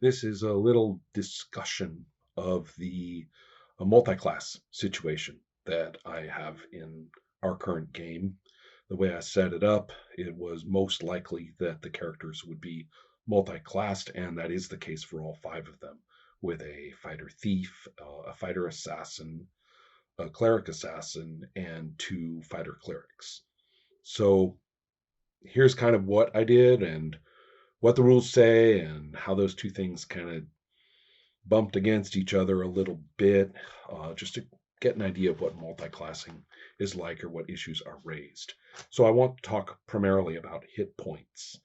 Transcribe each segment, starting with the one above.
This is a little discussion of the multi-class situation that I have in our current game. The way I set it up, it was most likely that the characters would be multi-classed, and that is the case for all five of them, with a fighter thief, a fighter assassin, a cleric assassin, and two fighter clerics. So here's kind of what I did and what the rules say and how those two things kind of bumped against each other a little bit, just to get an idea of what multi-classing is like or what issues are raised. So I want to talk primarily about hit points.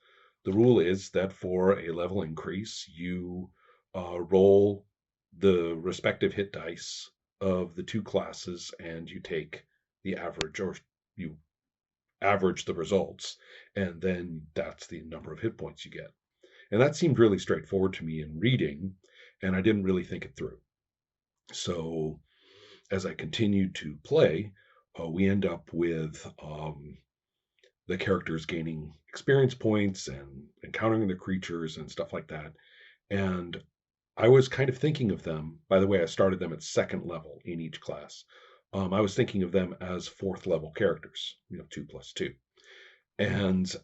The rule is that for a level increase, you roll the respective hit dice of the two classes and you take the average, or you average the results, and then that's the number of hit points you get. And that seemed really straightforward to me in reading, and I didn't really think it through. So as I continued to play, we end up with the characters gaining experience points and encountering the creatures and stuff like that. And I was kind of thinking of them, by the way, I started them at second level in each class. I was thinking of them as fourth level characters, 2+2. And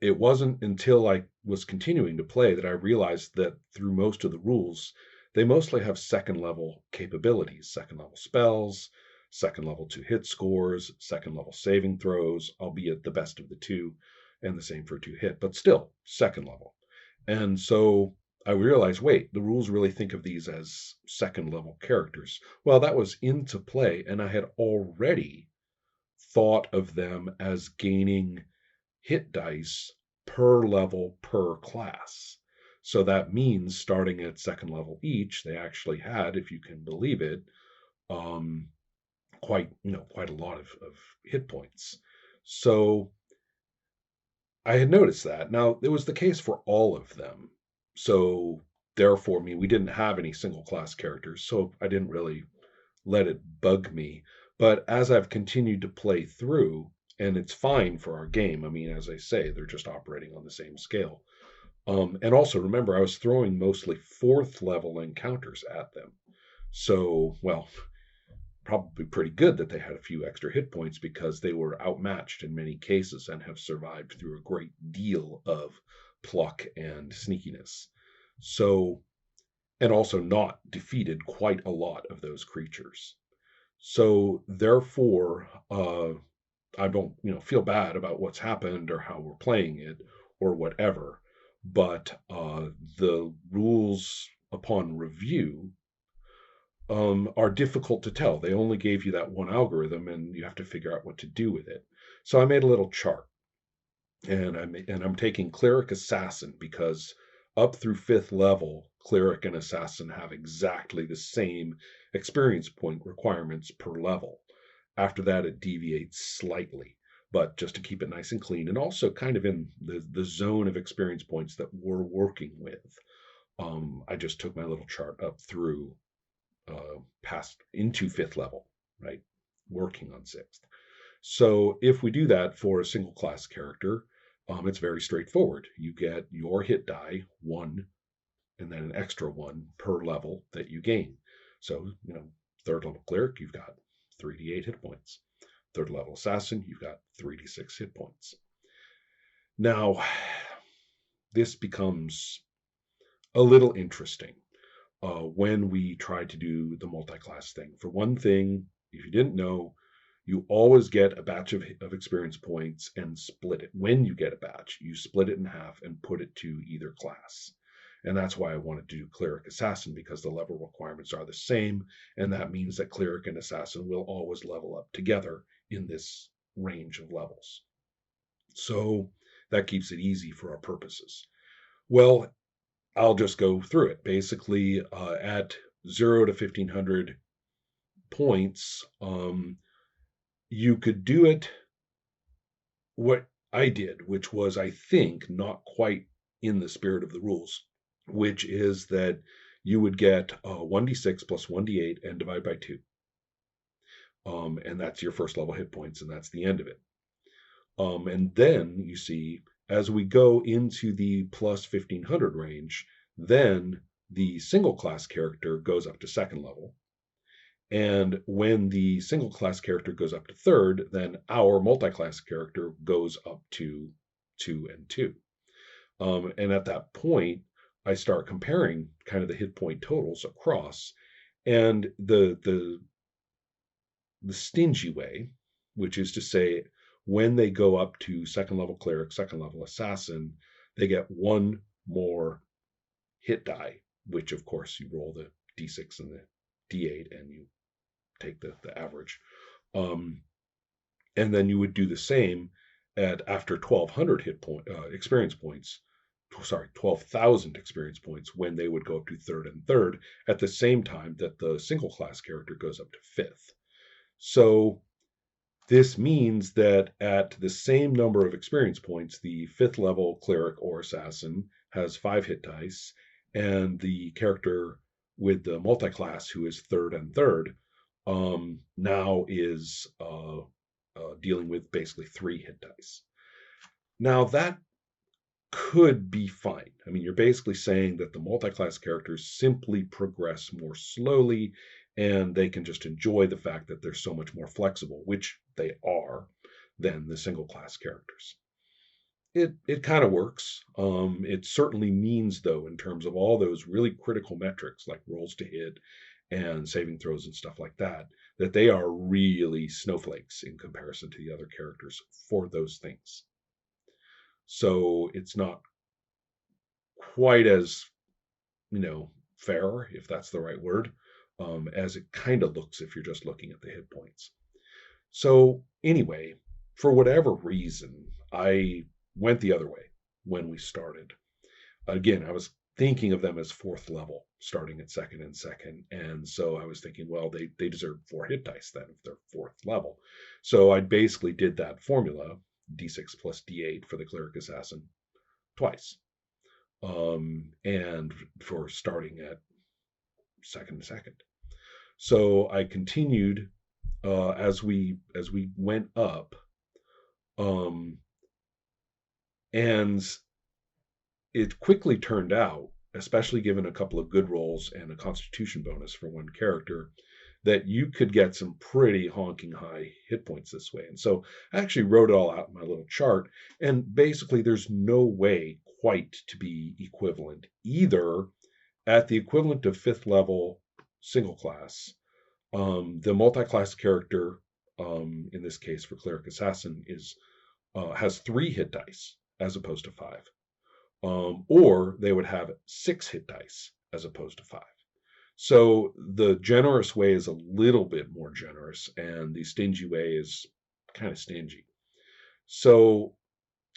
it wasn't until I was continuing to play that I realized that through most of the rules, they mostly have second level capabilities, second level spells, second level 2 hit scores, second level saving throws, albeit the best of the two, and the same for 2 hit, but still second level. And so I realized, wait, the rules really think of these as second level characters. Well, that was into play, and I had already thought of them as gaining hit dice per level per class. So that means starting at second level each, they actually had, if you can believe it, quite a lot of hit points. So I had noticed that. Now it was the case for all of them. So therefore, we didn't have any single class characters, so I didn't really let it bug me. But as I've continued to play through, and it's fine for our game. As I say, they're just operating on the same scale. And also remember, I was throwing mostly fourth level encounters at them. So, well, probably pretty good that they had a few extra hit points because they were outmatched in many cases and have survived through a great deal of pluck and sneakiness. So, and also not defeated quite a lot of those creatures. So therefore, I don't, feel bad about what's happened or how we're playing it or whatever. But the rules upon review are difficult to tell. They only gave you that one algorithm, and you have to figure out what to do with it. So I made a little chart, and I'm taking cleric assassin because up through fifth level, cleric and assassin have exactly the same experience point requirements per level. After that, it deviates slightly, but just to keep it nice and clean, and also kind of in the zone of experience points that we're working with. I just took my little chart up through past into fifth level, right? Working on sixth. So if we do that for a single class character, it's very straightforward. You get your hit die, 1, and then an extra 1 per level that you gain. So, third level cleric, you've got 3d8 hit points. Third level assassin, you've got 3d6 hit points. Now, this becomes a little interesting when we try to do the multi-class thing. For one thing, if you didn't know, you always get a batch of experience points and split it. When you get a batch, you split it in half and put it to either class. And that's why I wanted to do cleric assassin, because the level requirements are the same. And that means that cleric and assassin will always level up together in this range of levels. So that keeps it easy for our purposes. Well, I'll just go through it. Basically, at 0 to 1500 points, you could do it what I did, which was, I think, not quite in the spirit of the rules, which is that you would get 1d6 plus 1d8 and divide by 2. And that's your first level hit points, and that's the end of it. And then, you see, as we go into the plus 1500 range, then the single class character goes up to second level. And when the single class character goes up to third, then our multi-class character goes up to 2 and 2. And at that point, I start comparing kind of the hit point totals across, and the stingy way, which is to say, when they go up to second level cleric, second level assassin, they get one more hit die, which of course you roll the d6 and the d8 and you take the average. And then you would do the same after 1,200 experience points. Sorry, 12,000 experience points when they would go up to third and third at the same time that the single class character goes up to fifth. So this means that at the same number of experience points, the fifth level cleric or assassin has 5 hit dice, and the character with the multi-class who is third and third now is dealing with basically 3 hit dice. Now that could be fine. I mean, you're basically saying that the multi-class characters simply progress more slowly and they can just enjoy the fact that they're so much more flexible, which they are, than the single class characters. It kind of works. It certainly means, though, in terms of all those really critical metrics like rolls to hit and saving throws and stuff like that, that they are really snowflakes in comparison to the other characters for those things. So it's not quite as, fair, if that's the right word, as it kind of looks if you're just looking at the hit points. So anyway, for whatever reason, I went the other way when we started. Again, I was thinking of them as fourth level, starting at second and second. And so I was thinking, well, they deserve 4 hit dice then if they're fourth level. So I basically did that formula, d6 plus d8 for the cleric assassin, twice. And for starting at second to second. So I continued as we went up, and it quickly turned out, especially given a couple of good rolls and a constitution bonus for one character, that you could get some pretty honking high hit points this way. And so I actually wrote it all out in my little chart, and basically there's no way quite to be equivalent either at the equivalent of 5th level single class. The multi-class character, in this case for cleric assassin, has 3 hit dice as opposed to 5. Or they would have 6 hit dice as opposed to 5. So the generous way is a little bit more generous, and the stingy way is kind of stingy. So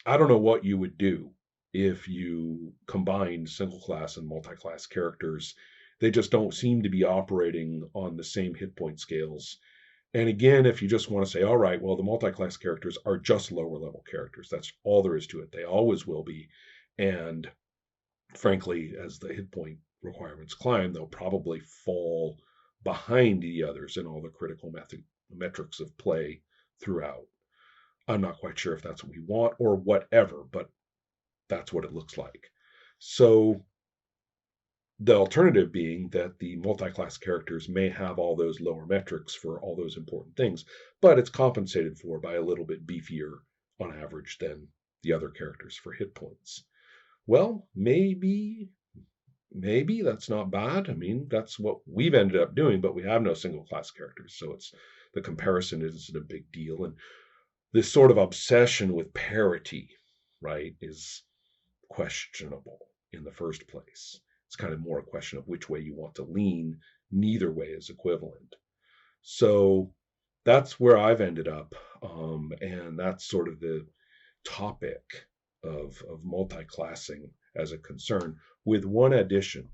I don't know what you would do if you combined single class and multi-class characters. They just don't seem to be operating on the same hit point scales. And again, if you just want to say, all right, well, the multi-class characters are just lower level characters. That's all there is to it. They always will be. And frankly, as the hit point requirements climb, they'll probably fall behind the others in all the critical metrics of play throughout. I'm not quite sure if that's what we want or whatever, but that's what it looks like. So the alternative being that the multi-class characters may have all those lower metrics for all those important things, but it's compensated for by a little bit beefier on average than the other characters for hit points. Well, maybe that's not bad. I mean, that's what we've ended up doing, but we have no single class characters, so the comparison isn't a big deal. And this sort of obsession with parity, right, is questionable in the first place. It's kind of more a question of which way you want to lean. Neither way is equivalent. So that's where I've ended up, and that's sort of the topic of multi-classing as a concern, with one addition.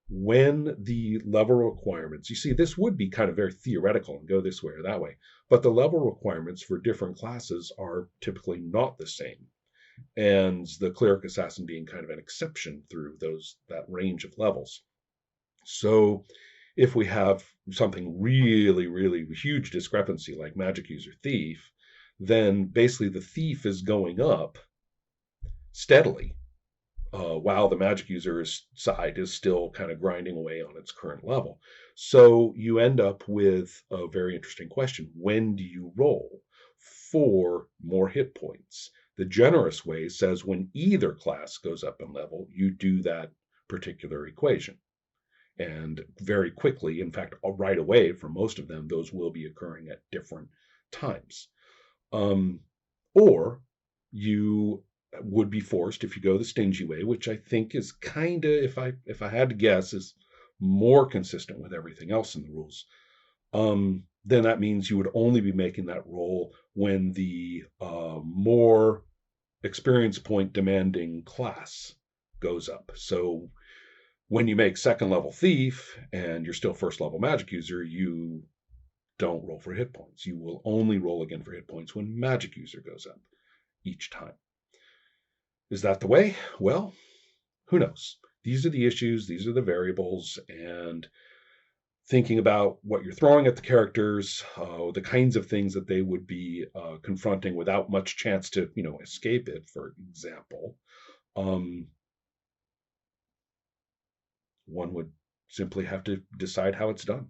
When the level requirements, you see, this would be kind of very theoretical and go this way or that way, but the level requirements for different classes are typically not the same. And the cleric assassin being kind of an exception through that range of levels. So if we have something really, really huge discrepancy like magic user thief, then basically the thief is going up steadily while the magic user's side is still kind of grinding away on its current level. So you end up with a very interesting question. When do you roll for more hit points? The generous way says when either class goes up in level, you do that particular equation. And very quickly, in fact, right away for most of them, those will be occurring at different times. Um, or you would be forced, if you go the stingy way, which I think is kind of, if I had to guess, is more consistent with everything else in the rules. Then that means you would only be making that roll when the more experience point demanding class goes up. So when you make second level thief and you're still first level magic user, you don't roll for hit points. You will only roll again for hit points when magic user goes up each time. Is that the way? Well, who knows? These are the issues, these are the variables, and thinking about what you're throwing at the characters, the kinds of things that they would be confronting without much chance to, escape it, for example, um, one would simply have to decide how it's done.